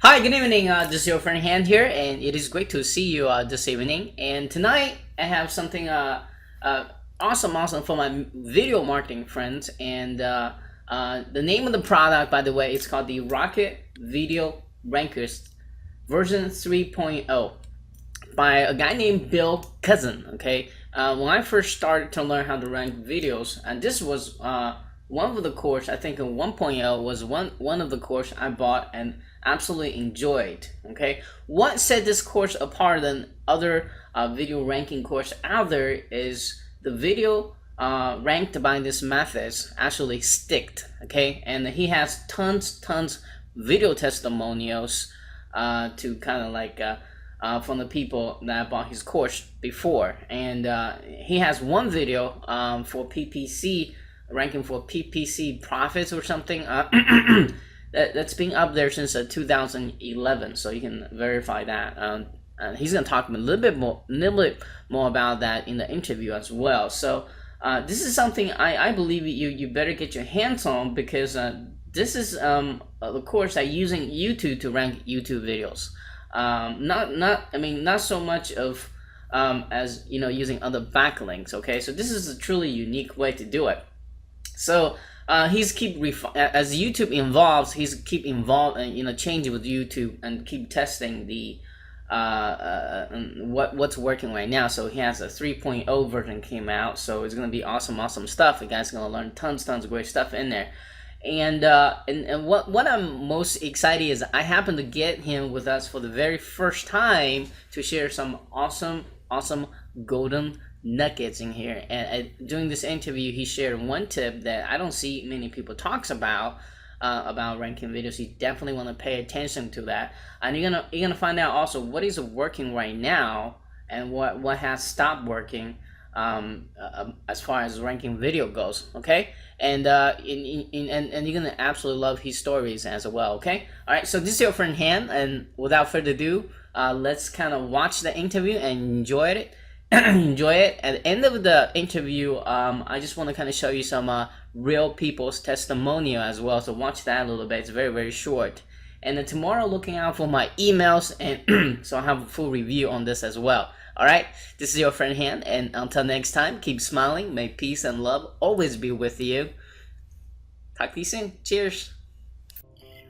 Hi, good evening. This is your friend Han here, and it is great to see you this evening. And tonight I have something awesome for my video marketing friends. And the name of the product, by the way, is called the Rocket Video Rankers version 3.0 by a guy named Bill Cousin. Okay, when I first started to learn how to rank videos, and this was one of the course, I think in 1.0 was one of the course I bought and absolutely enjoyed. Okay, what set this course apart than other video ranking course out there is the video ranked by this methods actually sticked. Okay, and he has tons video testimonials to kind of like from the people that bought his course before, and he has one video for PPC, ranking for PPC profits or something. That's been up there since 2011, so you can verify that. And he's gonna talk a little bit more about that in the interview as well. So this is something I believe you better get your hands on, because this is the course that using YouTube to rank YouTube videos. Not so much of as using other backlinks. Okay, so this is a truly unique way to do it. So he's as YouTube evolves, he's keep involved and changing with YouTube and keep testing the what's working right now. So he has a 3.0 version came out, so it's gonna be awesome stuff. You guys are gonna learn tons of great stuff in there. And what I'm most excited is I happen to get him with us for the very first time to share some awesome golden nuggets in here. And during this interview, he shared one tip that I don't see many people talks about ranking videos. You definitely want to pay attention to that, and you're gonna find out also what is working right now and what has stopped working as far as ranking video goes. Okay, and and you're gonna absolutely love his stories as well. Okay, all right. So this is your friend Han, and without further ado, let's kind of watch the interview and enjoy it. Enjoy it. At the end of the interview, I just want to kind of show you some real people's testimonial as well. So watch that a little bit. It's very short. And then tomorrow, looking out for my emails, and so I'll have a full review on this as well. All right. This is your friend Han, and until next time, keep smiling. May peace and love always be with you. Talk to you soon. Cheers.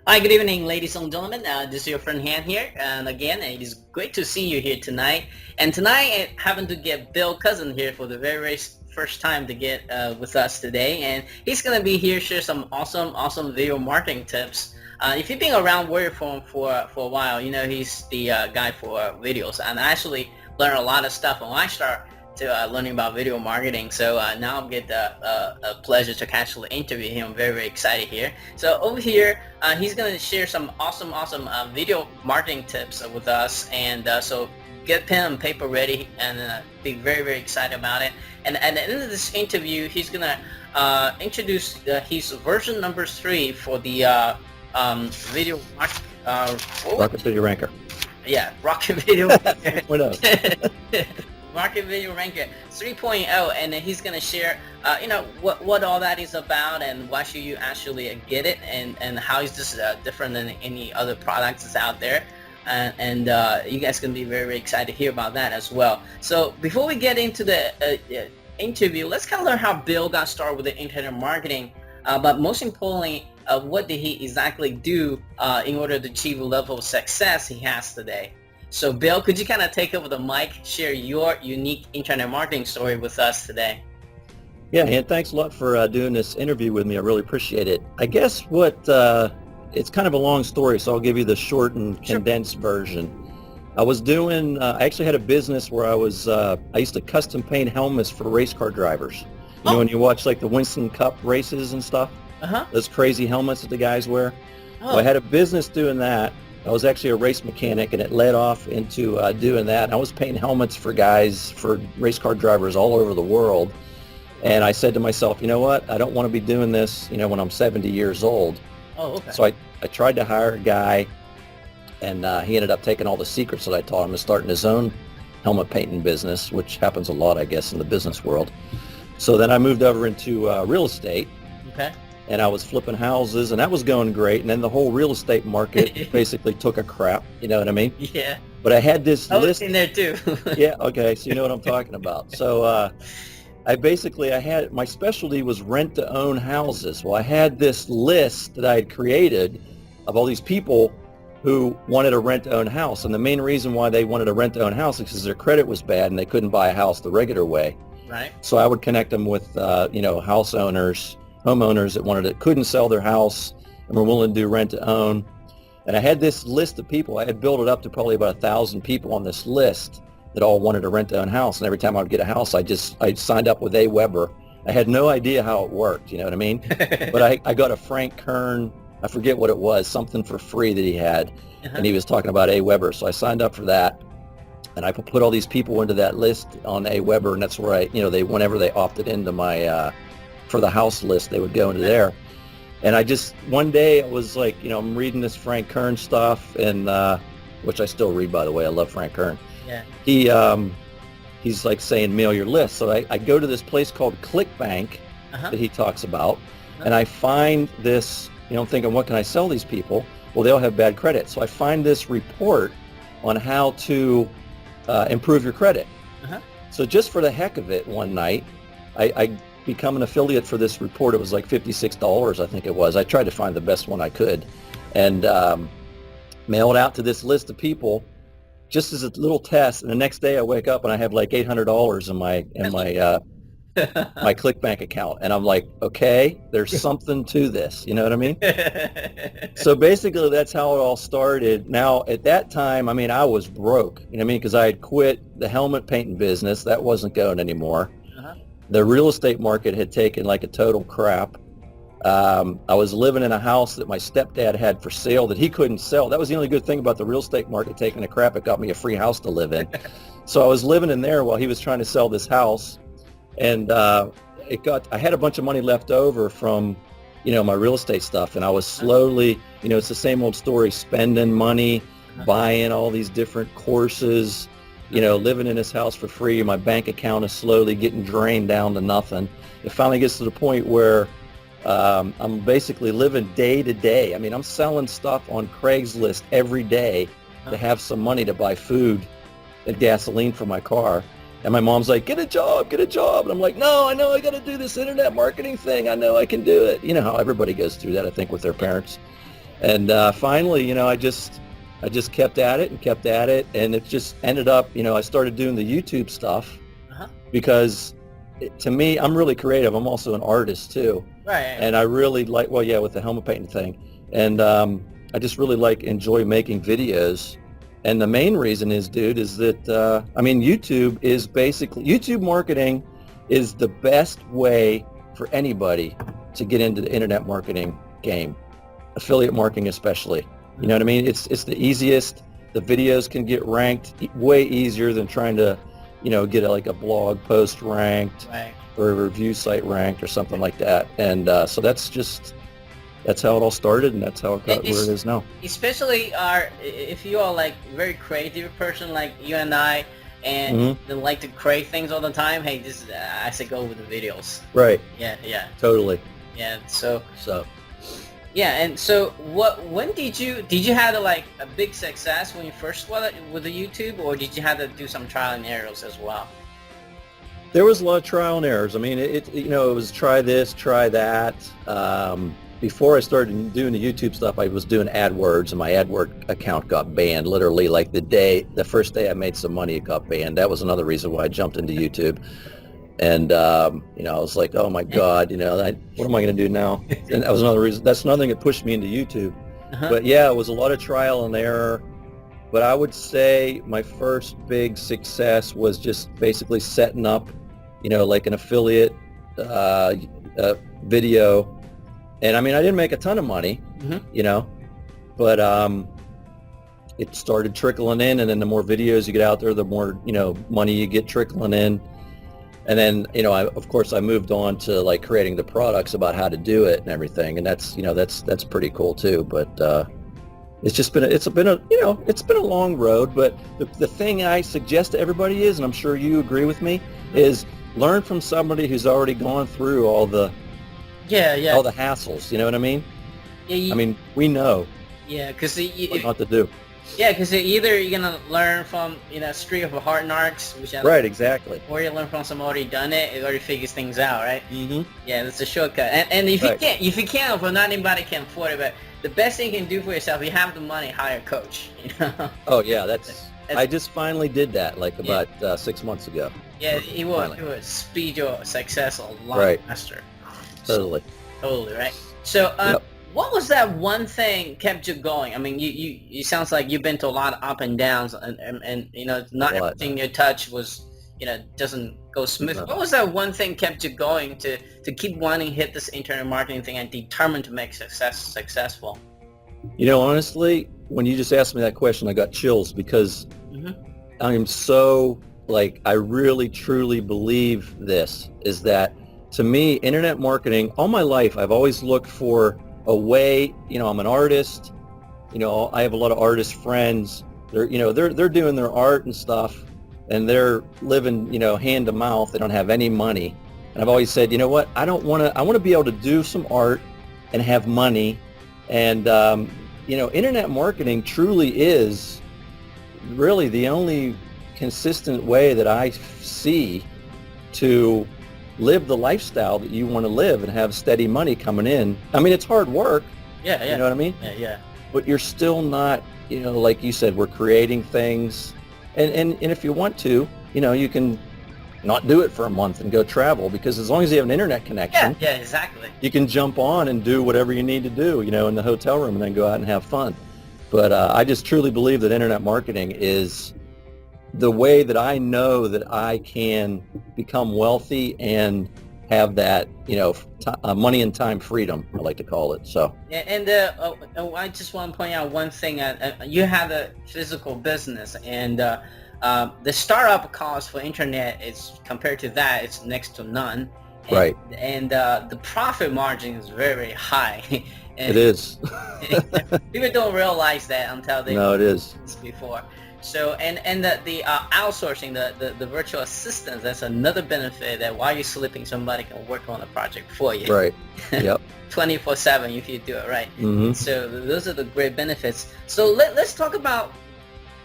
Hi, good evening, ladies and gentlemen. This is your friend Han here, and again, it is great to see you here tonight. And tonight, I happen to get Bill Cousin here for the very first time to get with us today, and he's gonna be here share some awesome video marketing tips. If you've been around Wordpress for a while, you know he's the guy for videos, and I actually learned a lot of stuff when I start to learning about video marketing. So now I'll get a pleasure to actually interview him. I'm very excited here. So over here, he's going to share some awesome video marketing tips with us. And so get pen and paper ready, and be very excited about it. And at the end of this interview, he's going to introduce his version number 3 for the video Rocket Video Ranker. Yeah, Rocket Video What else? Market Video Ranker 3.0, and then he's gonna share what all that is about, and why should you actually get it, and how is this different than any other products that's out there, and you guys can be very excited to hear about that as well. So before we get into the interview, let's kind of learn how Bill got started with the internet marketing, but most importantly, what did he exactly do in order to achieve a level of success he has today. So Bill, could you kind of take over the mic, share your unique internet marketing story with us today? Yeah, and thanks a lot for doing this interview with me. I really appreciate it. I guess it's kind of a long story, so I'll give you the short and condensed version. I was doing, I actually had a business where I used to custom paint helmets for race car drivers. You know, when you watch like the Winston Cup races and stuff, those crazy helmets that the guys wear. Well, I had a business doing that. I was actually a race mechanic, and it led off into doing that. I was painting helmets for guys, for race car drivers all over the world. And I said to myself, you know what? I don't want to be doing this, when I'm 70 years old. Oh, okay. So I tried to hire a guy, and he ended up taking all the secrets that I taught him and starting his own helmet painting business, which happens a lot, I guess, in the business world. So then I moved over into real estate. Okay. and I was flipping houses, and that was going great. And then the whole real estate market basically took a crap. You know what I mean? Yeah. But I had this I was list. in there too. Yeah. Okay. So you know what I'm talking about. So I had my specialty was rent to own houses. Well, I had this list that I had created of all these people who wanted a rent to own house, and the main reason why they wanted a rent to own house is because their credit was bad and they couldn't buy a house the regular way. Right. So I would connect them with house owners, homeowners that couldn't sell their house and were willing to do rent to own. And I had this list of people. I had built it up to probably about 1,000 people on this list that all wanted a rent to own house. And every time I would get a house, I signed up with AWeber. I had no idea how it worked, you know what I mean? But I got a Frank Kern, I forget what it was, something for free that he had. And he was talking about AWeber. So I signed up for that. And I put all these people into that list on AWeber, and that's where whenever they opted into my, for the house list, they would go into there. And one day I was like, I'm reading this Frank Kern stuff, and which I still read, by the way. I love Frank Kern. Yeah. He's like saying mail your list. So I go to this place called ClickBank that he talks about, and I find this, I'm thinking, what can I sell these people? Well, they all have bad credit. So I find this report on how to improve your credit. So just for the heck of it, one night, I become an affiliate for this report. It was like $56, I think it was. I tried to find the best one I could, and mailed out to this list of people just as a little test. And the next day I wake up and I have like $800 in my my ClickBank account, and I'm like, okay, there's something to this, you know what I mean? So basically that's how it all started. Now at that time, I was broke, you know what I mean, because I had quit the helmet painting business. That wasn't going anymore. The real estate market had taken like a total crap. I was living in a house that my stepdad had for sale that he couldn't sell. That was the only good thing about the real estate market taking a crap. It got me a free house to live in. So I was living in there while he was trying to sell this house. And I had a bunch of money left over from, my real estate stuff. And I was slowly, it's the same old story, spending money, buying all these different courses, living in this house for free. My bank account is slowly getting drained down to nothing. It finally gets to the point where I'm basically living day to day. I'm selling stuff on Craigslist every day to have some money to buy food and gasoline for my car. And my mom's like, get a job. And I'm like, no, I know I got to do this internet marketing thing. I know I can do it. You know how everybody goes through that, I think, with their parents. And finally, I just kept at it. And it just ended up, I started doing the YouTube stuff because to me, I'm really creative. I'm also an artist too. Right. And I really like, with the helmet painting thing. And I just really enjoy making videos. And the main reason is that, YouTube marketing is the best way for anybody to get into the internet marketing game, affiliate marketing especially. You know what I mean? It's the easiest. The videos can get ranked way easier than trying to, get a blog post ranked or a review site ranked or something like that. And so that's how it all started, and that's how it got where it is now. Especially if you are very creative person like you and I, and they like to create things all the time. Hey, I say go with the videos. Right. Yeah. Totally. Yeah. So. Yeah, and so when did you have a big success when you first started with the YouTube, or did you have to do some trial and errors as well? There was a lot of trial and errors. It was try this, try that. Before I started doing the YouTube stuff, I was doing AdWords, and my AdWords account got banned. Literally, the first day I made some money, it got banned. That was another reason why I jumped into YouTube. And I was like, oh my God, what am I going to do now? And that was another reason. That's another thing that pushed me into YouTube. But yeah, it was a lot of trial and error. But I would say my first big success was just basically setting up, an affiliate video. And I didn't make a ton of money, but it started trickling in, and then the more videos you get out there, the more, money you get trickling in. And then, of course I moved on to creating the products about how to do it and everything. And that's, that's pretty cool too. But it's been a long road. But the thing I suggest to everybody is, and I'm sure you agree with me, is learn from somebody who's already gone through all the Yeah, yeah, all the hassles. You know what I mean? yeah, I mean, we know yeah. Because what not to do. yeah, because either you're gonna learn from Street of Hard Knocks, which Right, exactly. or you learn from someone already done it, it already figures things out, right? Mm-hmm. Yeah, that's a shortcut. And if Right. if you can't, well, not anybody can afford it, but the best thing you can do for yourself, you have the money, hire a coach. You know. Oh yeah, that's. That's- I just finally did that like Yeah. about 6 months ago. Yeah, Or finally. it will speed your success a lot Right. faster. Totally. Totally, right? So, Yep. what was that one thing kept you going? I mean, you sounds like you've been to a lot of up and downs, and not A lot. everything you touch was, doesn't go smooth. No. What was that one thing kept you going to keep wanting to hit this internet marketing thing and determined to make successful? Honestly, when you just asked me that question, I got chills because Mm-hmm. I'm so, like, I really truly believe this, is that to me, internet marketing, all my life, I've always looked for a way, I'm an artist, I have a lot of artist friends. They're doing their art and stuff and they're living, hand to mouth. They don't have any money. And I've always said, you know what? I want to be able to do some art and have money. And, internet marketing truly is really the only consistent way that I see to live the lifestyle that you want to live and have steady money coming in. I mean, it's hard work. Yeah, yeah. You know what I mean? Yeah, yeah. But you're still not, like you said, we're creating things. And if you want to, you can not do it for a month and go travel, because as long as you have an internet connection, Yeah, exactly. you can jump on and do whatever you need to do, in the hotel room, and then go out and have fun. But I just truly believe that internet marketing is the way that I know that I can become wealthy and have that, money and time freedom, I like to call it. So. Yeah, and I just want to point out one thing. You have a physical business, and the startup cost for internet is, compared to that, it's next to none. And, Right. And the profit margin is very, very high. And It is. people don't realize that until they No, it is. this before. So and the outsourcing, the virtual assistants, that's another benefit, that while you're sleeping, somebody can work on a project for you. Right. Yep. 24/7 if you do it right. Mm-hmm. So those are the great benefits. So let's talk about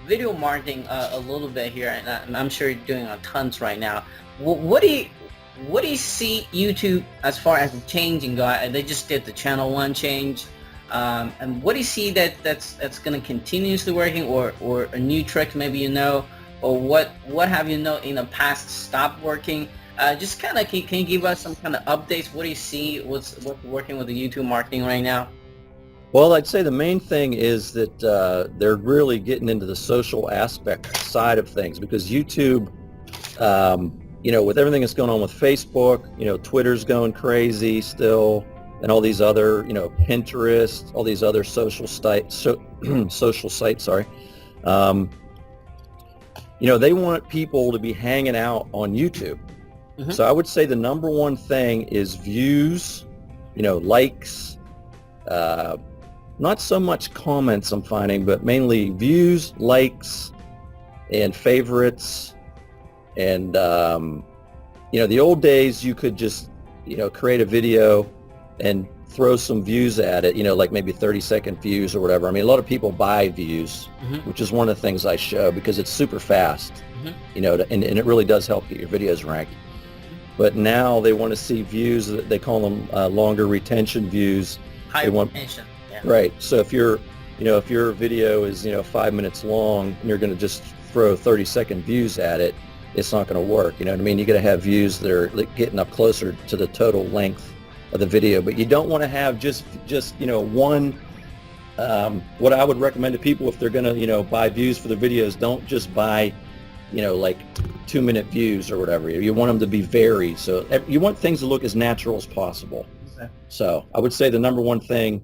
video marketing a little bit here, and I'm sure you're doing tons right now. What do you see YouTube as far as the changing go? They just did the channel 1 change, and what do you see that's going to continuously working, or a new trick maybe or what have in the past stopped working? Just kind of can you give us some kind of updates? What do you see? What's working with the YouTube marketing right now? Well, I'd say the main thing is that they're really getting into the social aspect side of things, because YouTube, with everything that's going on with Facebook, Twitter's going crazy still, and all these other, Pinterest, all these other social sites, sorry. They want people to be hanging out on YouTube. Mm-hmm. So I would say the number one thing is views, likes, not so much comments I'm finding, but mainly views, likes, and favorites. And, the old days you could just, create a video and throw some views at it, like maybe 30-second views or whatever. I mean, a lot of people buy views, mm-hmm. which is one of the things I show, because it's super fast, mm-hmm. And it really does help get your videos ranked. But now they want to see views, they call them longer retention views. High retention. Yeah. Right. So if your video is, 5 minutes long and you're going to just throw 30-second views at it, it's not going to work. You know what I mean? You got to have views that are getting up closer to the total length of the video. But you don't want to have just one. What I would recommend to people, if they're going to, buy views for their videos, don't just buy, like 2-minute views or whatever. You want them to be varied. So you want things to look as natural as possible. Okay. So I would say the number one thing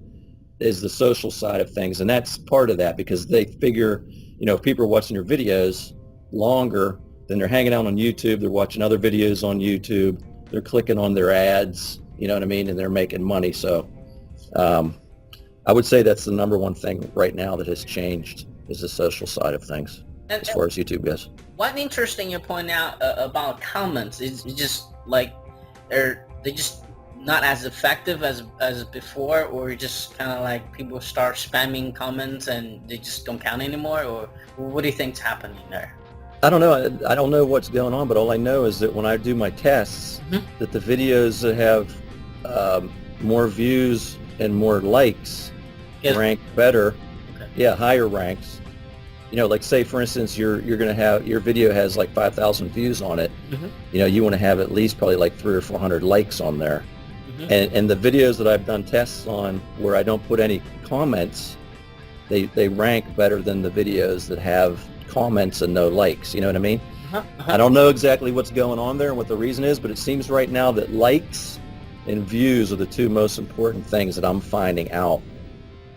is the social side of things. And that's part of that, because they figure, if people are watching your videos longer, then they're hanging out on YouTube, they're watching other videos on YouTube, they're clicking on their ads, you know what I mean, and they're making money. So I would say that's the number one thing right now that has changed, is the social side of things, as far as YouTube goes. One interesting you point out about comments is just like they just not as effective as before, or just kind of like people start spamming comments and they just don't count anymore, or what do you think's happening there? I don't know. I don't know what's going on, but all I know is that when I do my tests, that the videos that have more views and more likes rank better. Okay. Yeah, higher ranks. You know, like say for instance, you're going to have your video has like 5,000 views on it. You know, you want to have at least probably like 300 or 400 likes on there. And the videos that I've done tests on where I don't put any comments, they rank better than the videos that have comments and no likes. You know what I mean? I don't know exactly what's going on there and what the reason is, but it seems right now that likes and views are the two most important things that I'm finding out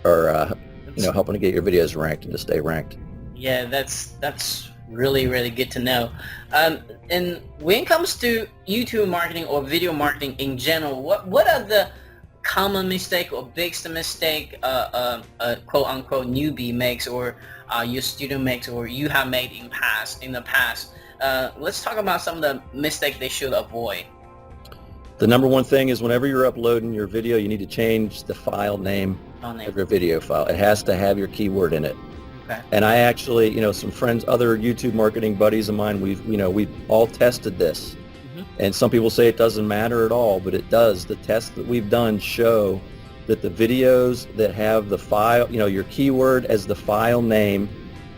are you know, helping to get your videos ranked and to stay ranked. Yeah, that's really good to know. And when it comes to YouTube marketing or video marketing in general, what are the common mistake or biggest mistake quote unquote newbie makes, or your student makes, or you have made in the past? Let's talk about some of the mistakes they should avoid. The number one thing is whenever you're uploading your video, you need to change the file name of your video file. It has to have your keyword in it. Okay. And I actually, you know, some friends, other YouTube marketing buddies of mine, we've all tested this. And some people say it doesn't matter at all, but it does. The tests that we've done show that the videos that have the file, you know, your keyword as the file name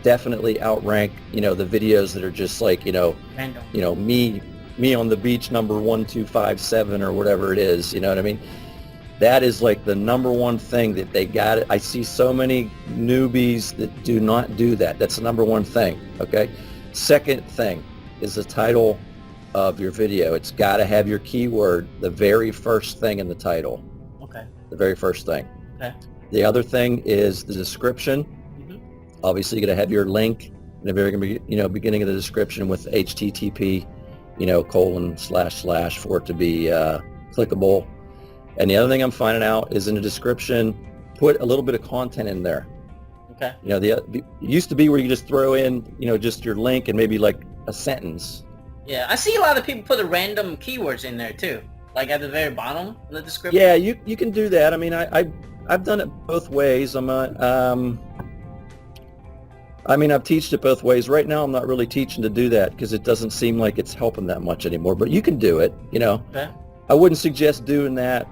definitely outrank, you know, the videos that are just like, you know, random. You know, me on the beach number 1257 or whatever it is, you know what I mean? That is like the number one thing that they got it. I see so many newbies that do not do that. That's the number one thing, okay? Second thing is the title of your video. It's got to have your keyword the very first thing in the title. Okay. The very first thing. Okay. The other thing is the description. Obviously, you're going to have your link in the very beginning of the description with HTTP, you know, :/ for it to be clickable. And the other thing I'm finding out is in the description, put a little bit of content in there. Okay. You know, it used to be where you just throw in, you know, just your link and maybe like a sentence. Yeah, I see a lot of people put the random keywords in there too, like at the very bottom of the description. Yeah, you can do that. I mean, I've done it both ways. I've teached it both ways. Right now, I'm not really teaching to do that because it doesn't seem like it's helping that much anymore. But you can do it, you know. Okay. I wouldn't suggest doing that,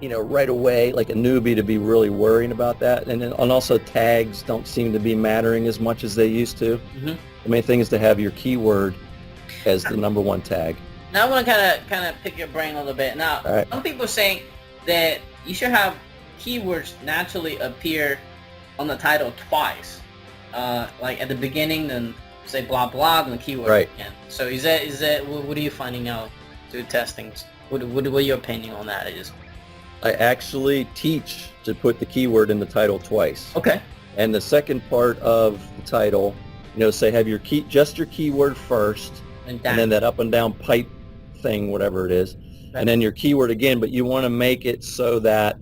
you know, right away, like a newbie, to be really worrying about that. And also tags don't seem to be mattering as much as they used to. The main thing is to have your keyword as the number one tag. Now I want to kind of pick your brain a little bit. Now, some people say that you should have keywords naturally appear on the title twice, like at the beginning, then say blah blah, then the keyword again. So is that what are you finding out through testing? What your opinion on that is? I actually teach to put the keyword in the title twice. Okay. And the second part of the title, you know, say have your just your keyword first, and then that up and down pipe thing, whatever it is, and then your keyword again. But you want to make it so that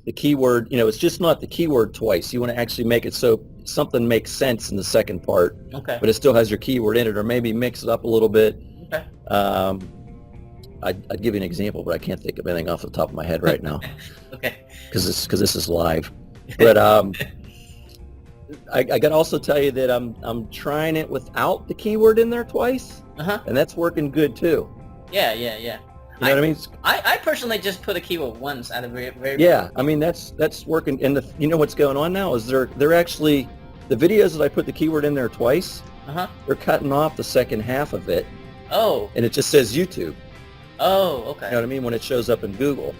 the keyword, you know, it's just not the keyword twice. You want to actually make it so something makes sense in the second part, but it still has your keyword in it, or maybe mix it up a little bit. Okay. I'd give you an example, but I can't think of anything off the top of my head right now. Okay. Because this is live. But I got to also tell you that I'm trying it without the keyword in there twice, and that's working good too. Yeah. You know what I mean? I personally just put a keyword once at a very yeah. I mean that's working. And you know what's going on now is they're actually the videos that I put the keyword in there twice. They're cutting off the second half of it. Oh. And it just says YouTube. Oh, okay. You know what I mean? When it shows up in Google.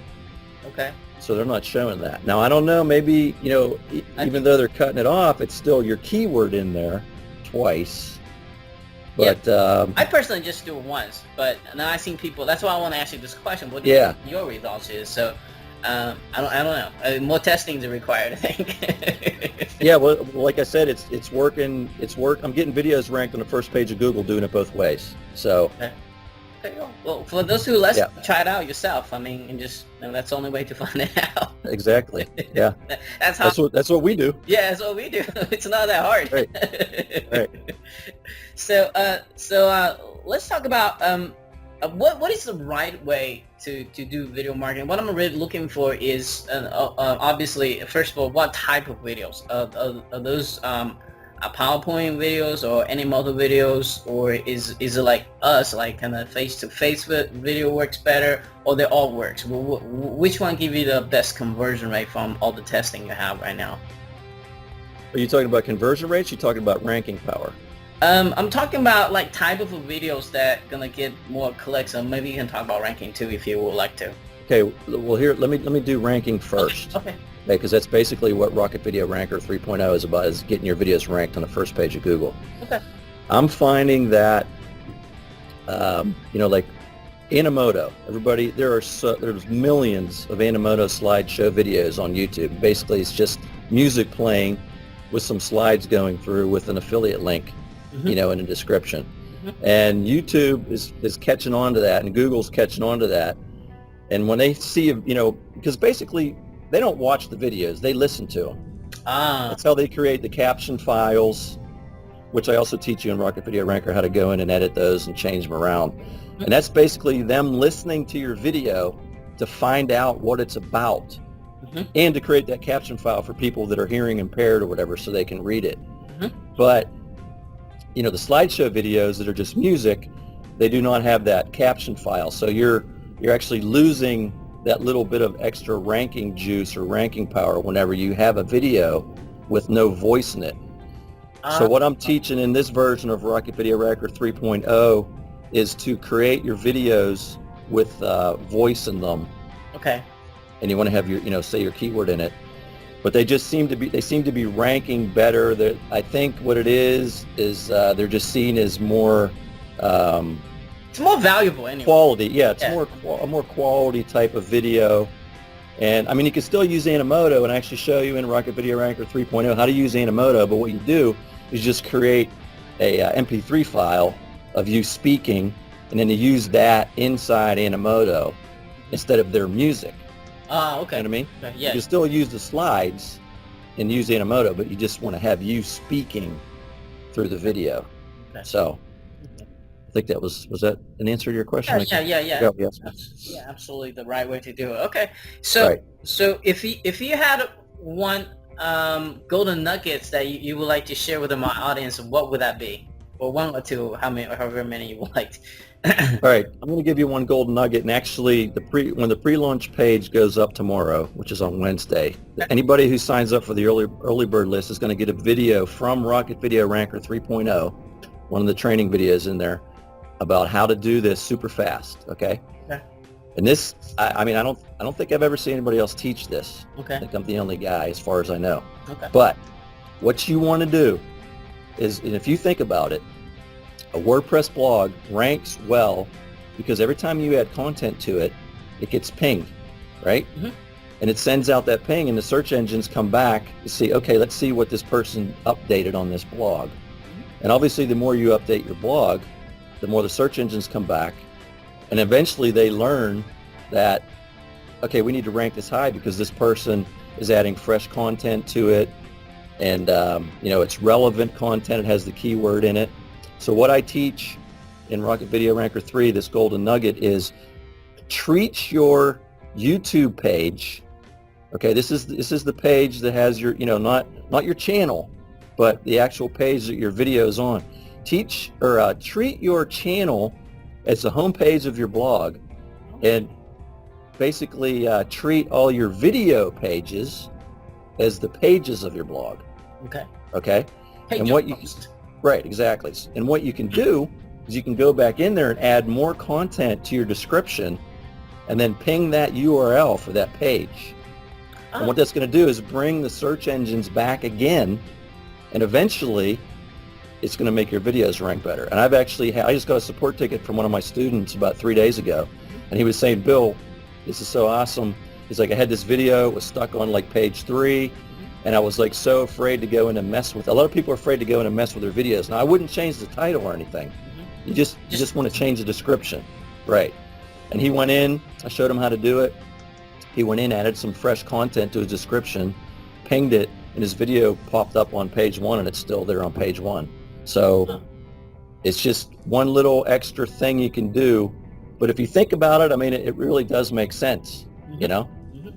Okay. So they're not showing that. Now, I don't know, maybe, you know, even though they're cutting it off, it's still your keyword in there twice. But I personally just do it once, but now I've seen people, that's why I want to ask you this question. What do you think your results is? So, I don't know. More testing is required, I think. Yeah, well, like I said, it's working. I'm getting videos ranked on the first page of Google doing it both ways. So. Okay. There you go. Well, for those who try it out yourself. I mean, and just that's the only way to find it out. Exactly. Yeah. That's what we do. Yeah, that's what we do. It's not that hard. Right. So let's talk about what is the right way to do video marketing, what I'm really looking for is obviously, first of all, what type of videos? Are those PowerPoint videos or any model videos, or is it like us, like kind of face-to-face video works better, or they all works? Which one give you the best conversion rate from all the testing you have right now? Are you talking about conversion rates? You're talking about ranking power? I'm talking about like type of videos that gonna get more clicks, and maybe you can talk about ranking too if you would like to. Okay, well here, let me do ranking first. Okay. Because that's basically what Rocket Video Ranker 3.0 is about, is getting your videos ranked on the first page of Google. Okay. I'm finding that, like Animoto, everybody, there's millions of Animoto slideshow videos on YouTube. Basically, it's just music playing with some slides going through with an affiliate link, in the description. And YouTube is catching on to that, and Google's catching on to that. And when they see, because basically they don't watch the videos, they listen to them. That's how they create the caption files, which I also teach you in Rocket Video Ranker how to go in and edit those and change them around. And that's basically them listening to your video to find out what it's about, and to create that caption file for people that are hearing impaired or whatever, so they can read it. But the slideshow videos that are just music, they do not have that caption file, so you're actually losing that little bit of extra ranking juice or ranking power whenever you have a video with no voice in it. So what I'm teaching in this version of Rocket Video Ranker 3.0 is to create your videos with voice in them. Okay. And you want to have your, say your keyword in it. But they seem to be ranking better. I think what it is they're just seen as more it's more valuable anyway. Quality, yeah, it's a more quality type of video. And I mean, you can still use Animoto, and I actually show you in Rocket Video Ranker 3.0 how to use Animoto, but what you do is just create a MP3 file of you speaking, and then you use that inside Animoto instead of their music. Okay. You know what I mean? Okay, yeah. You can still use the slides and use Animoto, but you just want to have you speaking through the video. Okay. So I think that was that an answer to your question? Yeah. Yes. Yeah, absolutely the right way to do it. Okay. So so if you had one golden nuggets that you would like to share with my audience, what would that be? Or one or two, however many you would like. All right, I'm going to give you one golden nugget, and actually, when the pre-launch page goes up tomorrow, which is on Wednesday, anybody who signs up for the early bird list is going to get a video from Rocket Video Ranker 3.0, one of the training videos in there, about how to do this super fast. Okay. Okay. And this, I mean, I don't think I've ever seen anybody else teach this. Okay. I think I'm the only guy, as far as I know. Okay. But what you want to do is, and if you think about it, a WordPress blog ranks well because every time you add content to it, it gets pinged, right? And it sends out that ping, and the search engines come back to see, okay, let's see what this person updated on this blog. And obviously, the more you update your blog, the more the search engines come back, and eventually they learn that, okay, we need to rank this high because this person is adding fresh content to it, and it's relevant content. It has the keyword in it. So what I teach in Rocket Video Ranker 3, this golden nugget, is treat your YouTube page. Okay, this is the page that has your, not your channel, but the actual page that your video is on. Treat your channel as the home page of your blog, and basically treat all your video pages as the pages of your blog. Okay. And what you right, exactly. And what you can do is you can go back in there and add more content to your description, and then ping that URL for that page. And what that's going to do is bring the search engines back again, and eventually it's going to make your videos rank better. And I just got a support ticket from one of my students about 3 days ago, and he was saying, Bill, this is so awesome. He's like, I had this video, it was stuck on like page 3, and I was like so afraid to go in and mess with it. A lot of people are afraid to go in and mess with their videos. Now, I wouldn't change the title or anything. You just want to change the description. Right. And he went in, I showed him how to do it. He went in, added some fresh content to his description, pinged it, and his video popped up on page 1, and it's still there on page 1. So it's just one little extra thing you can do But if you think about it, I mean, it really does make sense, Mhm. you know, Mhm.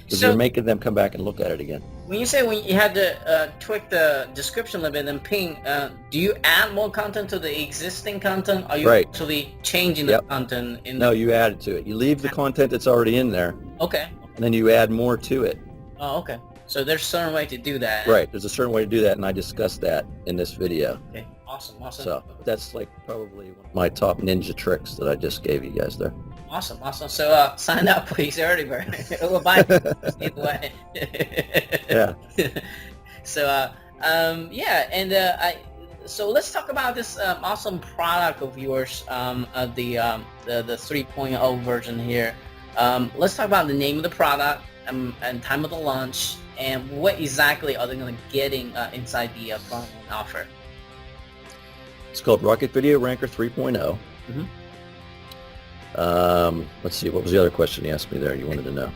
because So you're making them come back and look at it again. when you say when you had to tweak the description a little bit and ping, do you add more content to the existing content? Or are you Right. actually changing the Yep. content in No, the? you add it to it. You leave the content that's already in there, Okay. and then you add more to it. Oh, okay. So there's a certain way to do that. Right. There's a certain way to do that, and I discussed that in this video. Okay. Awesome. Awesome. So that's like probably one of my top ninja tricks that I just gave you guys there. Awesome. Awesome. So sign up, please, early bird. We'll buy it either way. Yeah. So yeah, and so let's talk about this awesome product of yours, the 3.0 version here. Let's talk about the name of the product and time of the launch, and what exactly are they going to getting inside the plugin offer. It's called Rocket Video Ranker 3.0. Mhm. Let's see, what was the other question you asked me there you wanted to know?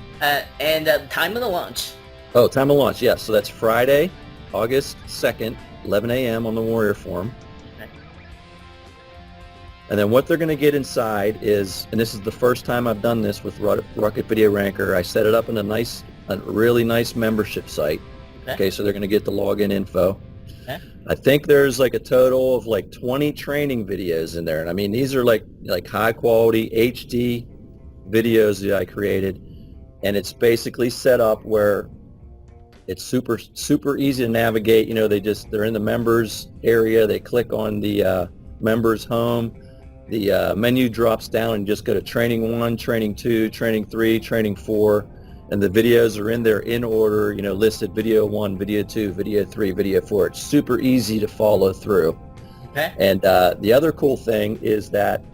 And time of the launch. Oh, time of launch, yes. So that's Friday, August 2nd, 11 a.m. on the Warrior Forum. Okay. And then what they're going to get inside is, and this is the first time I've done this with Rocket Video Ranker, I set it up in a really nice membership site. Okay, so they're going to get the login info. Okay. I think there's like a total of like 20 training videos in there. And I mean, these are like high quality HD videos that I created. And it's basically set up where it's super easy to navigate. You know, they're in the members area. They click on the members home. The menu drops down and just go to training 1, training 2, training 3, training 4. And the videos are in there in order, you know, listed video 1, video 2, video 3, video 4. It's super easy to follow through. Okay. And the other cool thing is that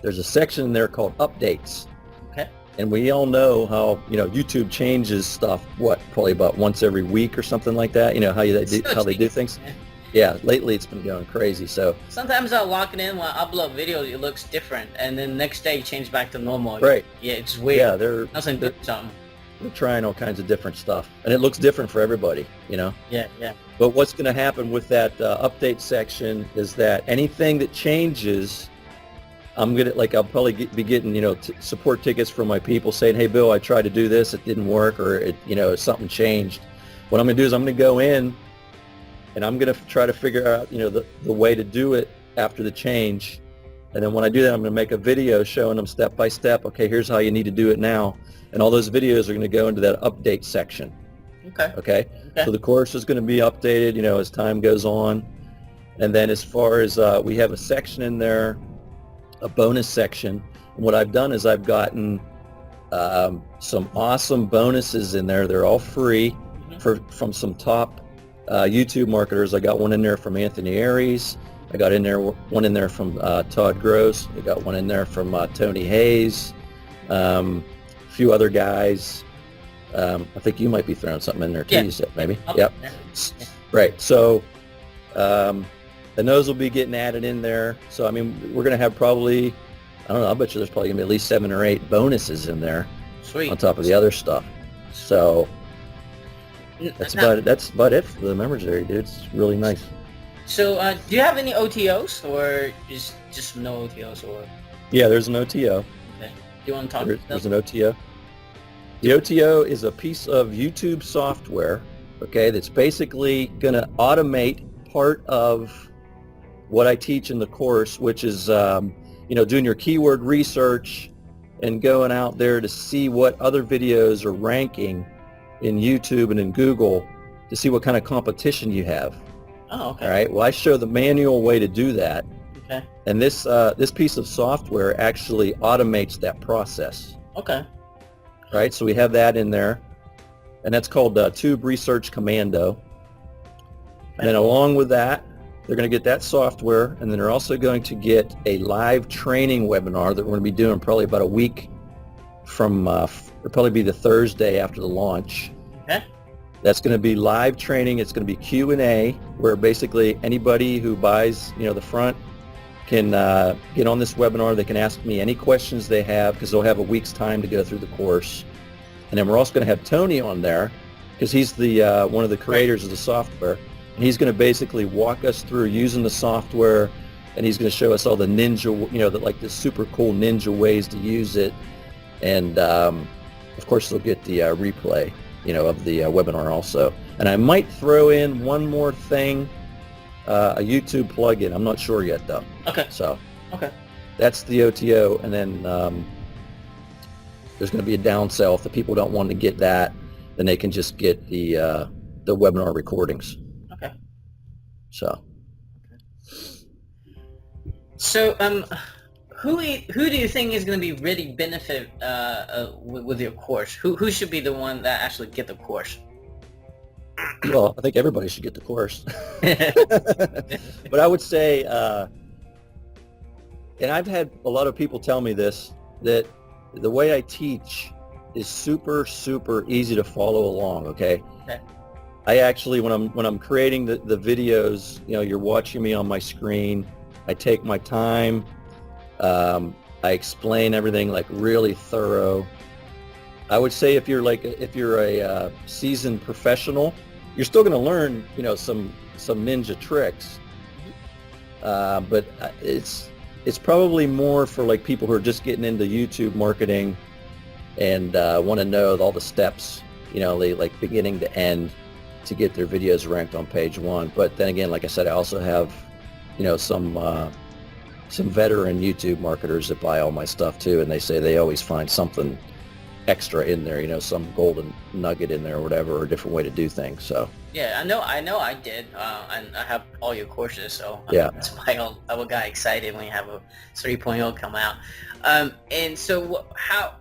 there's a section in there called updates. Okay. And we all know how, you know, YouTube changes stuff, probably about once every week or something like that. You know, how they do things. Yeah, lately it's been going crazy. So sometimes I'll lock it in when I upload video, it looks different, and then next day it changes back to normal. Right. Yeah, it's weird. Yeah, they're something. We're trying all kinds of different stuff, and it looks different for everybody, you know. Yeah, yeah. But what's going to happen with that update section is that anything that changes, I'll probably be getting, you know, support tickets from my people saying, "Hey, Bill, I tried to do this, it didn't work, or something changed." What I'm going to do is I'm going to go in, and I'm going to try to figure out, you know, the way to do it after the change. And then when I do that, I'm going to make a video showing them step by step. Okay, here's how you need to do it now. And all those videos are going to go into that update section. Okay. So the course is going to be updated, you know, as time goes on. And then as far as we have a section in there, a bonus section. And what I've done is I've gotten some awesome bonuses in there. They're all free from some top YouTube marketers. I got one in there from Anthony Aries. I got one in there from Todd Gross. I got one in there from Tony Hayes. A few other guys. I think you might be throwing something in there too. Yeah. You said maybe. Yep. Yeah. Right. So, and those will be getting added in there. So I mean, we're going to have probably, I don't know, I bet you there's probably going to be at least 7 or 8 bonuses in there. Sweet. On top of the other stuff. So that's about it for the members area, dude. It's really nice. So do you have any OTOs, or just no OTOs, or? Yeah, there's an OTO. Okay. Do you want to talk? There's an OTO. The OTO is a piece of YouTube software, okay, that's basically going to automate part of what I teach in the course, which is, you know, doing your keyword research and going out there to see what other videos are ranking in YouTube and in Google to see what kind of competition you have. Oh, okay. All right. Well, I show the manual way to do that. Okay. And this piece of software actually automates that process. Okay. Right. So we have that in there, and that's called Tube Research Commando. Okay. And then along with that, they're going to get that software, and then they're also going to get a live training webinar that we're going to be doing probably about a week from, it'll probably be the Thursday after the launch. Okay. That's going to be live training. It's going to be Q&A, where basically anybody who buys, you know, the front can get on this webinar. They can ask me any questions they have, because they'll have a week's time to go through the course. And then we're also going to have Tony on there, because he's the one of the creators of the software, and he's going to basically walk us through using the software, and he's going to show us all the ninja, the super cool ninja ways to use it. And of course, they'll get the replay, of the webinar also. And I might throw in one more thing, a YouTube plugin. I'm not sure yet, though. Okay. So okay, that's the OTO, and then there's going to be a downsell. If the people don't want to get that, then they can just get the webinar recordings. Okay. So. So, who do you think is going to be really benefit with your course? Who should be the one that actually get the course? Well, I think everybody should get the course. But I would say, and I've had a lot of people tell me this, that the way I teach is super, super easy to follow along, okay? Okay. I actually, when I'm creating the videos, you're watching me on my screen, I take my time, I explain everything like really thorough. I would say if you're a seasoned professional, you're still going to learn, some ninja tricks, but it's probably more for like people who are just getting into YouTube marketing and want to know all the steps, like beginning to end to get their videos ranked on page one. But then again, like I said, I also have, some veteran YouTube marketers that buy all my stuff too, and they say they always find something extra in there, some golden nugget in there or whatever, or a different way to do things. So yeah, I know I did, and I have all your courses, so yeah, that's why I got excited when you have a 3.0 come out. And so how,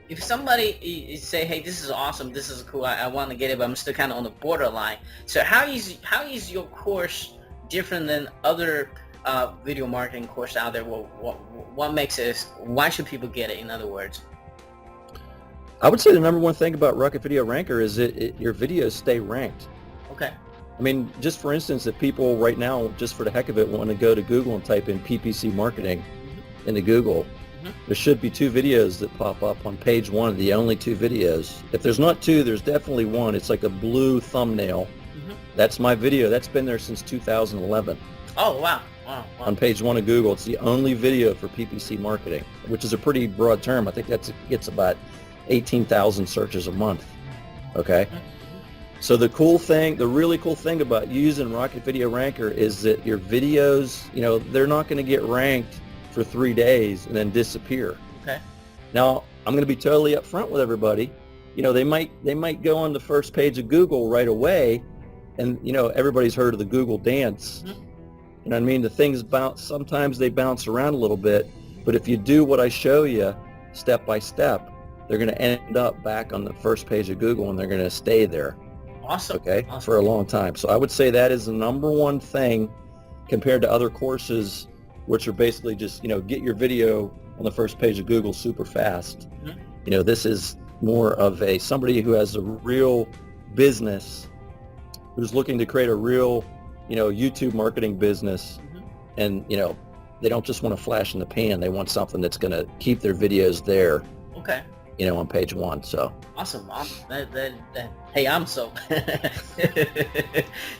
if somebody say, hey, this is awesome, this is cool, I want to get it, but I'm still kind of on the borderline. So how is your course different than other video marketing course out there? What makes it, why should people get it, in other words? I would say the number one thing about Rocket Video Ranker is your videos stay ranked. Okay. I mean, just for instance, if people right now, just for the heck of it, want to go to Google and type in PPC marketing into Google, there should be 2 videos that pop up on page 1, the only 2 videos. If there's not 2, there's definitely 1. It's like a blue thumbnail. That's my video. That's been there since 2011. Oh, wow. On page 1 of Google. It's the only video for PPC marketing, which is a pretty broad term. I think gets about 18,000 searches a month. Okay. So the really cool thing about using Rocket Video Ranker is that your videos, they're not going to get ranked for 3 days and then disappear. Okay. Now, I'm going to be totally upfront with everybody. They might go on the first page of Google right away, and everybody's heard of the Google dance. You know what I mean? The things sometimes they bounce around a little bit, but if you do what I show you step by step, they're going to end up back on the first page of Google, and they're going to stay there. Awesome. Okay. Awesome. For a long time. So I would say that is the number one thing compared to other courses, which are basically just, get your video on the first page of Google super fast. This is more of somebody who has a real business, who's looking to create a real, YouTube marketing business, and, they don't just want to flash in the pan. They want something that's going to keep their videos there. Okay. On page 1. So awesome. Hey, I'm so.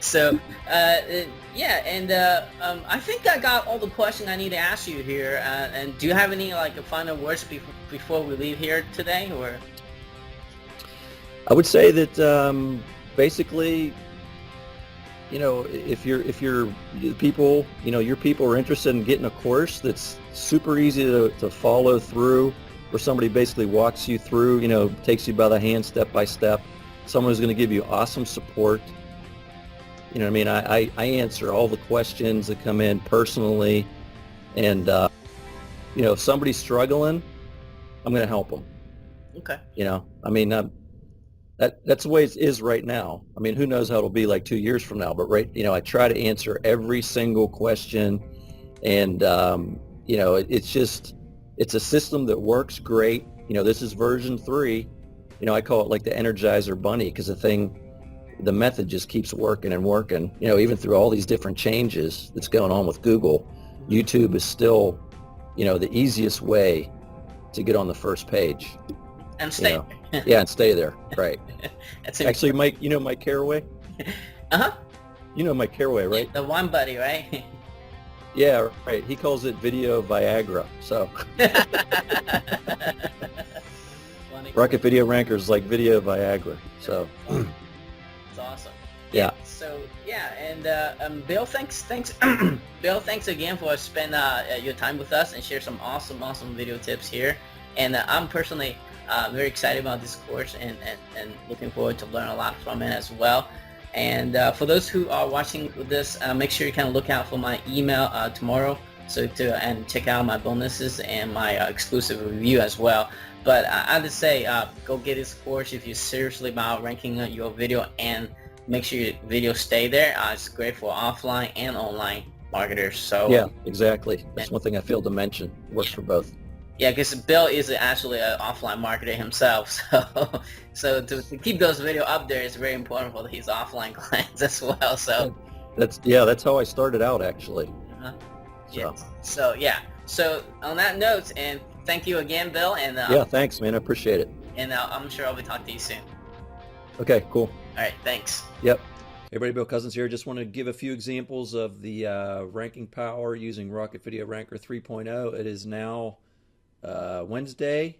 So, yeah, and I think I got all the questions I need to ask you here. And do you have any final words before we leave here today, or? I would say that basically, if your people are interested in getting a course that's super easy to follow through, where somebody basically walks you through, takes you by the hand step by step, someone who's going to give you awesome support. I answer all the questions that come in personally, and if somebody's struggling, I'm going to help them. Okay. That's the way it is right now. Who knows how it'll be like 2 years from now, but I try to answer every single question, and it's a system that works great. This is version 3. I call it like the Energizer Bunny, because the method just keeps working and working. Even through all these different changes that's going on with Google, YouTube is still, the easiest way to get on the first page. And stay. Yeah, and stay there. Right. That's actually, Mike. Mike Carraway. Uh-huh. Mike Carraway, right? The one buddy, right? Yeah, right. He calls it video Viagra. So Funny. Rocket Video Ranker is like video Viagra. So It's awesome. yeah. So yeah, and Bill, thanks, Bill, thanks again for spending your time with us and share some awesome video tips here. And I'm personally very excited about this course and looking forward to learn a lot from it as well. And for those who are watching this, make sure you kind of look out for my email tomorrow. So and check out my bonuses and my exclusive review as well. But I would say go get this course if you're seriously about ranking your video, and make sure your videos stay there. It's great for offline and online marketers. So Yeah, exactly. That's one thing I failed to mention. It works for both. yeah, because Bill is actually an offline marketer himself, so to keep those videos up there is very important for his offline clients as well. So that's how I started out actually. So so on that note, and thank you again, Bill, and yeah, thanks, man. I appreciate it. And I'm sure I'll be talking to you soon. Okay, cool. All right, thanks. Yep. Hey everybody, Bill Cousins here. Just want to give a few examples of the ranking power using Rocket Video Ranker 3.0. It is now Wednesday,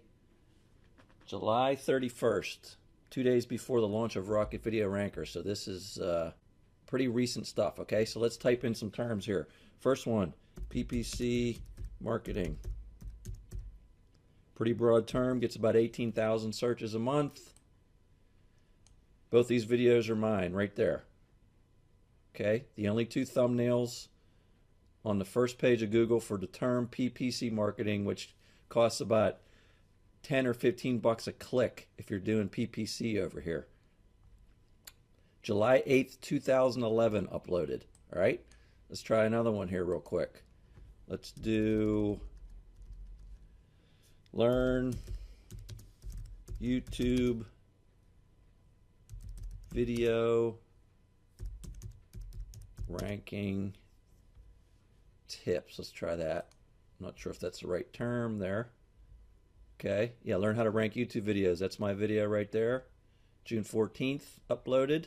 July 31st, 2 days before the launch of Rocket Video Ranker. So this is pretty recent stuff, okay? So let's type in some terms here. First one, PPC marketing. Pretty broad term, gets about 18,000 searches a month. Both these videos are mine right there. Okay, the only two thumbnails on the first page of Google for the term PPC marketing, which costs about 10 or 15 bucks a click if you're doing PPC over here. July 8th, 2011 uploaded. All right, let's try another one here real quick. Let's do learn YouTube video ranking tips. Let's try that. I'm not sure if that's the right term there. Okay, yeah, learn how to rank YouTube videos. That's my video right there. June 14th uploaded.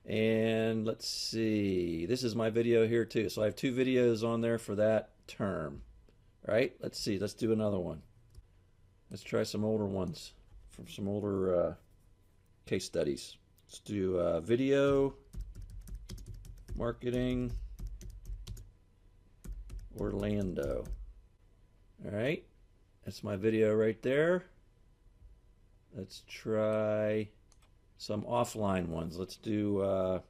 And let's see, this is my video here too. So I have two videos on there for that term. Right, let's see, let's do another one. Let's try some older ones from some older case studies. Let's do video marketing Orlando. All right, that's my video right there. Let's try some offline ones. Let's do,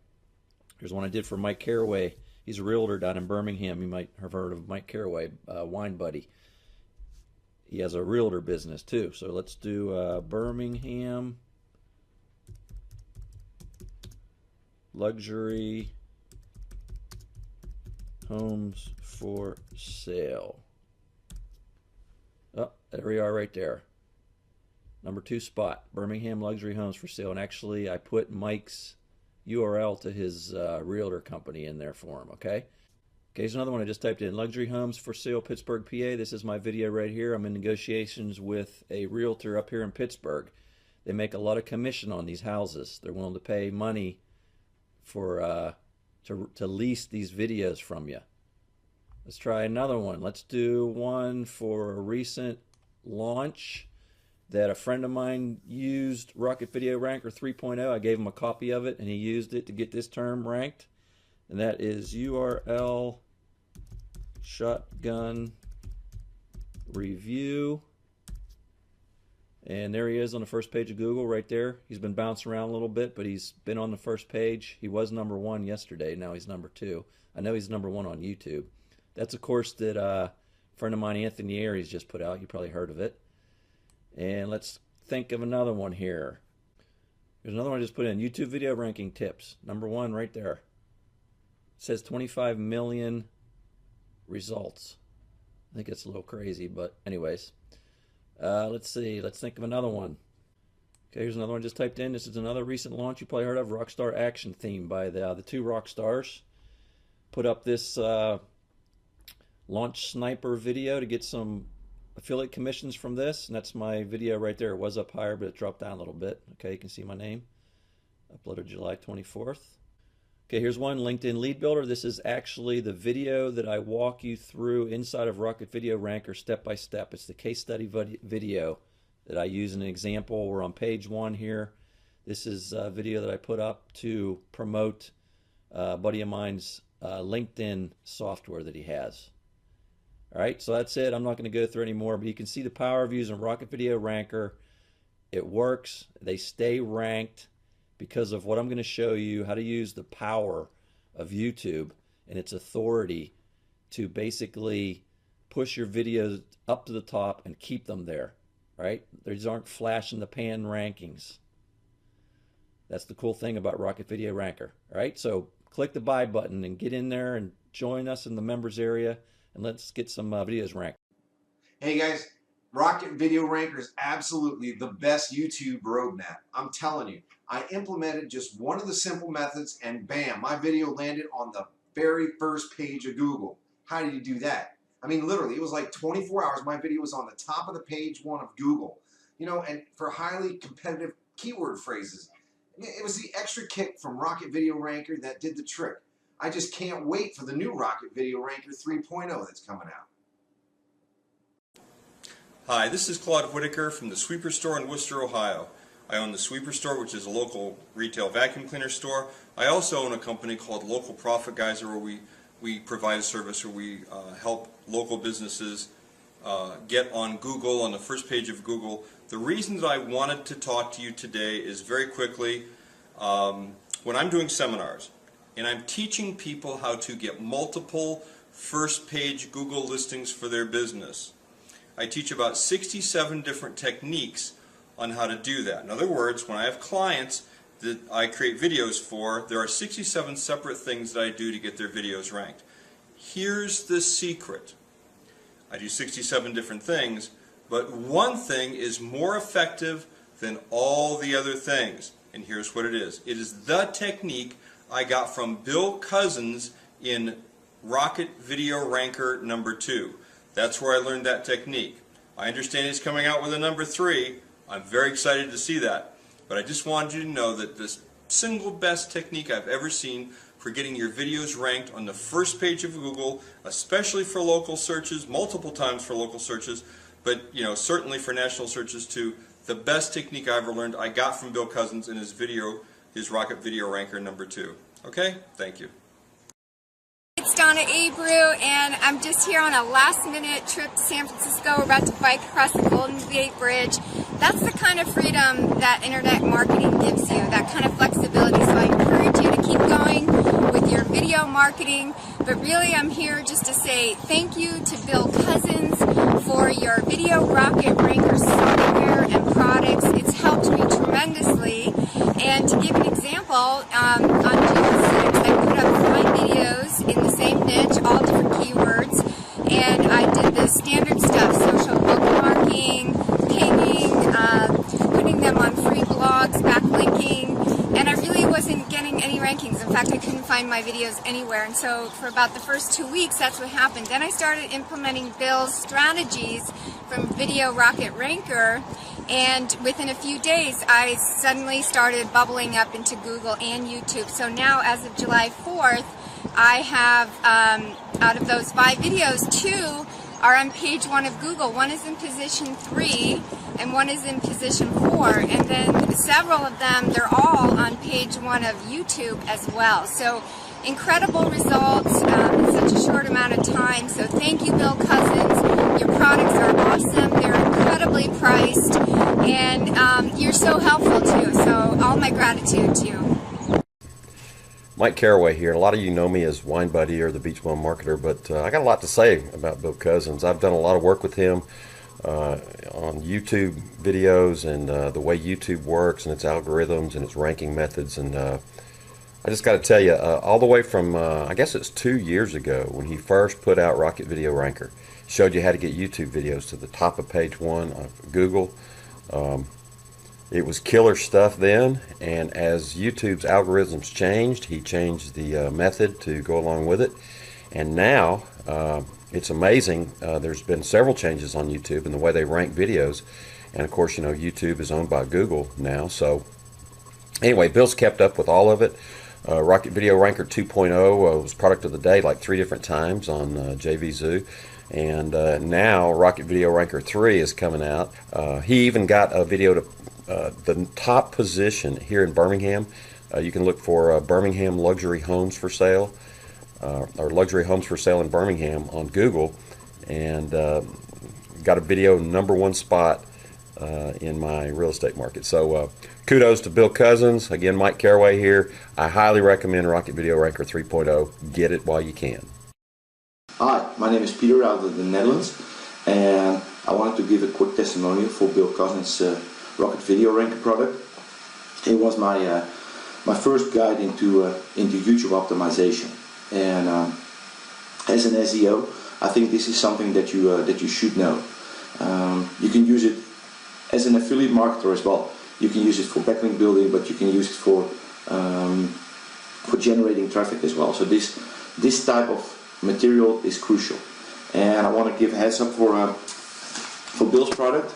here's one I did for Mike Caraway. He's a realtor down in Birmingham. You might have heard of Mike Caraway, Wine Buddy. He has a realtor business too. So let's do Birmingham luxury homes for sale. Oh, there we are right there. Number 2 spot, Birmingham luxury homes for sale. And actually I put Mike's URL to his realtor company in there for him, okay? Okay, here's another one I just typed in. Luxury homes for sale, Pittsburgh, PA. This is my video right here. I'm in negotiations with a realtor up here in Pittsburgh. They make a lot of commission on these houses. They're willing to pay money for to lease these videos from you. Let's try another one. Let's do one for a recent launch that a friend of mine used Rocket Video Ranker 3.0. I gave him a copy of it and he used it to get this term ranked. And that is URL shotgun review. And there he is on the first page of Google right there. He's been bouncing around a little bit, but he's been on the first page. He was number 1 yesterday. Now he's number 2. I know he's number 1 on YouTube. That's a course that a friend of mine, Anthony Aries, just put out. You probably heard of it. And let's think of another one here. There's another one I just put in. YouTube video ranking tips. Number 1 right there. It says 25 million results. I think it's a little crazy, but anyways. Let's see. Let's think of another one. Okay, here's another one just typed in. This is another recent launch you probably heard of. Rockstar Action Theme by the 2 rock stars. Put up this launch sniper video to get some affiliate commissions from this, and that's my video right there. It was up higher, but it dropped down a little bit. Okay, you can see my name. Uploaded July 24th. Okay, here's one, LinkedIn Lead Builder. This is actually the video that I walk you through inside of Rocket Video Ranker step by step. It's the case study video that I use in an example. We're on page 1 here. This is a video that I put up to promote a buddy of mine's LinkedIn software that he has. All right, so that's it. I'm not going to go through any more, but you can see the power of using Rocket Video Ranker. It works. They stay ranked because of what I'm going to show you, how to use the power of YouTube and its authority to basically push your videos up to the top and keep them there, right? These aren't flash in the pan rankings. That's the cool thing about Rocket Video Ranker, all right? So click the buy button and get in there and join us in the members area, and let's get some videos ranked. Hey guys, Rocket Video Ranker is absolutely the best YouTube roadmap. I'm telling you, I implemented just one of the simple methods and bam, my video landed on the very first page of Google. How did you do that? I mean, literally, it was like 24 hours. My video was on the top of the page 1 of Google. You know, and for highly competitive keyword phrases. It was the extra kick from Rocket Video Ranker that did the trick. I just can't wait for the new Rocket Video Ranker 3.0 that's coming out. Hi, this is Claude Whitaker from the Sweeper Store in Worcester, Ohio. I own the Sweeper Store, which is a local retail vacuum cleaner store. I also own a company called Local Profit Geyser, where we provide a service where we help local businesses get on Google, on the first page of Google. The reasons I wanted to talk to you today is very quickly, when I'm doing seminars and I'm teaching people how to get multiple first page Google listings for their business, I teach about 67 different techniques on how to do that. In other words, when I have clients that I create videos for, there are 67 separate things that I do to get their videos ranked. Here's the secret. I do 67 different things, but one thing is more effective than all the other things. And here's what it is. It is the technique I got from Bill Cousins in Rocket Video Ranker #2. That's where I learned that technique. I understand he's coming out with a #3. I'm very excited to see that. But I just wanted you to know that this single best technique I've ever seen for getting your videos ranked on the first page of Google, especially for local searches, multiple times for local searches, but certainly for national searches too. The best technique I ever learned I got from Bill Cousins in his Rocket Video Ranker #2. Okay? Thank you. It's Donna Abreu, and I'm just here on a last-minute trip to San Francisco. We're about to bike across the Golden Gate Bridge. That's the kind of freedom that internet marketing gives you, that kind of flexibility. So I encourage you to keep going with your video marketing. But really, I'm here just to say thank you to Bill Cousins for your Video Rocket Ranker software and products. It's helped me tremendously. And to give an example, on June 6th, I put up 5 videos in the same niche, all different keywords, and I did the standard stuff, social bookmarking, pinging, putting them on free blogs, backlinking, and I really wasn't getting any rankings. In fact, I couldn't find my videos anywhere, and so for about the first 2 weeks, that's what happened. Then I started implementing Bill's strategies from Video Rocket Ranker, and within a few days, I suddenly started bubbling up into Google and YouTube. So now, as of July 4th, I have, out of those 5 videos, 2 are on page 1 of Google. One is in position 3, and one is in position 4. And then several of them, they're all on page 1 of YouTube as well. So incredible results in such a short amount of time. So thank you, Bill Cousins. Your products are awesome. They're incredibly priced, and you're so helpful too. So all my gratitude to you. Mike Caraway here. A lot of you know me as Wine Buddy or the Beach Bum Marketer, but I got a lot to say about Bill Cousins. I've done a lot of work with him on YouTube videos and the way YouTube works and its algorithms and its ranking methods. And I just got to tell you, all the way from, I guess it's 2 years ago when he first put out Rocket Video Ranker, showed you how to get YouTube videos to the top of page 1 of Google. It was killer stuff then, and as YouTube's algorithms changed, he changed the method to go along with it. And now it's amazing. There's been several changes on YouTube in the way they rank videos, and of course, YouTube is owned by Google now. So anyway, Bill's kept up with all of it. Rocket Video Ranker 2.0 was product of the day like 3 different times on JVZoo. And now Rocket Video Ranker 3 is coming out. He even got a video to the top position here in Birmingham. You can look for Birmingham luxury homes for sale, or luxury homes for sale in Birmingham on Google, and got a video #1 spot in my real estate market. So kudos to Bill Cousins. Again, Mike Caraway here. I highly recommend Rocket Video Ranker 3.0. Get it while you can. Hi, my name is Peter out of the Netherlands, and I wanted to give a quick testimonial for Bill Cousins' Rocket Video Ranker product. It was my first guide into YouTube optimization, and as an SEO, I think this is something that you should know. You can use it as an affiliate marketer as well. You can use it for backlink building, but you can use it for generating traffic as well. So this type of material is crucial, and I want to give a heads up for Bill's product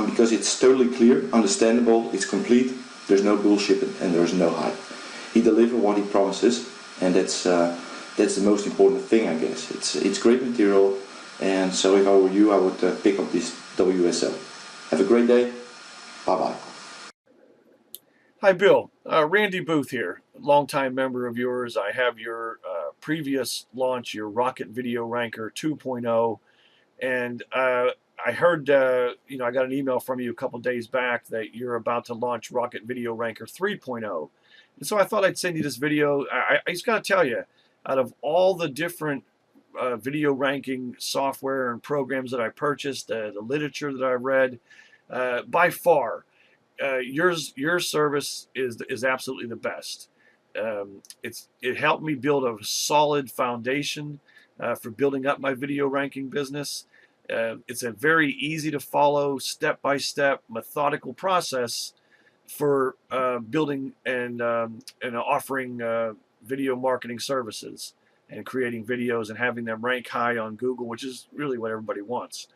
because it's totally clear, understandable, it's complete. There's no bullshit and there's no hype. He delivers what he promises, and that's the most important thing, I guess. It's great material, and so if I were you, I would pick up this WSO. Have a great day. Bye bye. Hi, Bill. Randy Booth here, longtime member of yours. I have your previous launch, your Rocket Video Ranker 2.0, and I heard, I got an email from you a couple days back that you're about to launch Rocket Video Ranker 3.0. And so I thought I'd send you this video. I just got to tell you, out of all the different video ranking software and programs that I purchased, the literature that I read, by far, your service is absolutely the best. It helped me build a solid foundation for building up my video ranking business. It's a very easy to follow, step-by-step, methodical process for building and offering video marketing services and creating videos and having them rank high on Google, which is really what everybody wants.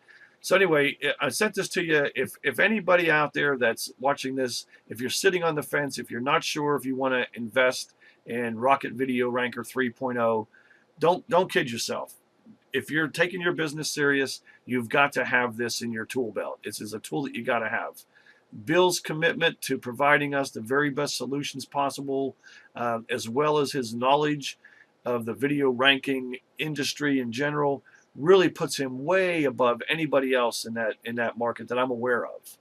So anyway, I sent this to you. If anybody out there that's watching this, if you're sitting on the fence, if you're not sure if you want to invest in Rocket Video Ranker 3.0, don't kid yourself. If you're taking your business serious, you've got to have this in your tool belt. This is a tool that you got to have. Bill's commitment to providing us the very best solutions possible, as well as his knowledge of the video ranking industry in general, really puts him way above anybody else in that market that I'm aware of.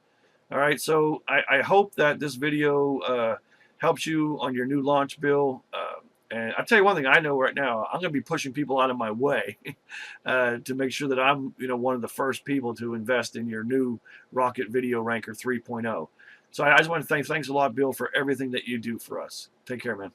All right, so I hope that this video helps you on your new launch, Bill. And I'll tell you one thing I know right now, I'm going to be pushing people out of my way to make sure that I'm one of the first people to invest in your new Rocket Video Ranker 3.0. So I just want to thanks a lot, Bill, for everything that you do for us. Take care, man.